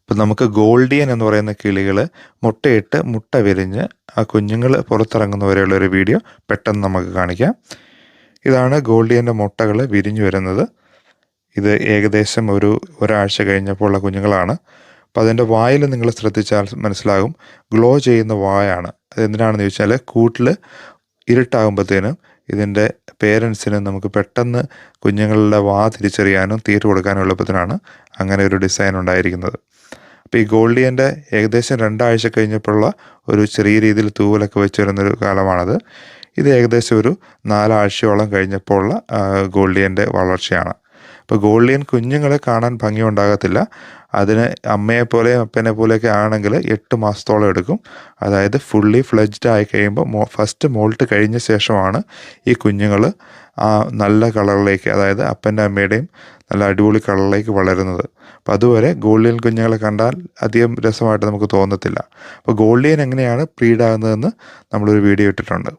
അപ്പോൾ നമുക്ക് ഗോൾഡിയൻ എന്ന് പറയുന്ന കിളികൾ മുട്ടയിട്ട് മുട്ട വിരിഞ്ഞ് ആ കുഞ്ഞുങ്ങൾ പുറത്തിറങ്ങുന്നവരെയുള്ള ഒരു വീഡിയോ പെട്ടെന്ന് നമുക്ക് കാണിക്കാം. ഇതാണ് ഗോൾഡിയൻ്റെ മുട്ടകൾ വിരിഞ്ഞു വരുന്നത്. ഇത് ഏകദേശം ഒരാഴ്ച കഴിഞ്ഞപ്പോൾ ഉള്ള കുഞ്ഞുങ്ങളാണ്. അപ്പോൾ അതിൻ്റെ വായിൽ നിങ്ങൾ ശ്രദ്ധിച്ചാൽ മനസ്സിലാകും, ഗ്ലോ ചെയ്യുന്ന വായാണ്. അതെന്തിനാണെന്ന് ചോദിച്ചാൽ കൂട്ടിൽ ഇരുട്ടാകുമ്പോഴത്തേനും ഇതിൻ്റെ പേരൻസിന് നമുക്ക് പെട്ടെന്ന് കുഞ്ഞുങ്ങളുടെ വാ തിരിച്ചറിയാനും തീറ്റ കൊടുക്കാനും എളുപ്പത്തിനാണ് അങ്ങനെ ഒരു ഡിസൈൻ ഉണ്ടായിരിക്കുന്നത്. അപ്പോൾ ഈ ഗോൾഡിയൻ്റെ ഏകദേശം 2 ആഴ്ച കഴിഞ്ഞപ്പോഴുള്ള ഒരു ചെറിയ രീതിയിൽ തൂവലൊക്കെ വെച്ച് വരുന്നൊരു കാലമാണത്. ഇത് ഏകദേശം 4 ആഴ്ചയോളം കഴിഞ്ഞപ്പോൾ ഉള്ള ഗോൾഡിയൻ്റെ വളർച്ചയാണ്. ഇപ്പോൾ ഗോൾഡിയൻ കുഞ്ഞുങ്ങളെ കാണാൻ ഭംഗിയുണ്ടാകത്തില്ല. അതിന് അമ്മയെപ്പോലെയും അപ്പനെ പോലെയൊക്കെ ആണെങ്കിൽ 8 മാസത്തോളം എടുക്കും. അതായത് ഫുള്ളി ഫ്ലെഡ്ജ്ഡ് ആയി കഴിയുമ്പോൾ ഫസ്റ്റ് മോൾട്ട് കഴിഞ്ഞ ശേഷമാണ് ഈ കുഞ്ഞുങ്ങൾ ആ നല്ല കളറിലേക്ക്, അതായത് അപ്പൻ്റെ അമ്മയുടെയും നല്ല അടിപൊളി കളറിലേക്ക് വളരുന്നത്. അപ്പോൾ അതുവരെ ഗോൾഡിയൻ കുഞ്ഞുങ്ങളെ കണ്ടാൽ അധികം രസമായിട്ട് നമുക്ക് തോന്നത്തില്ല. അപ്പോൾ ഗോൾഡിയൻ എങ്ങനെയാണ് ബ്രീഡാകുന്നതെന്ന് നമ്മളൊരു വീഡിയോ ഇട്ടിട്ടുണ്ട്.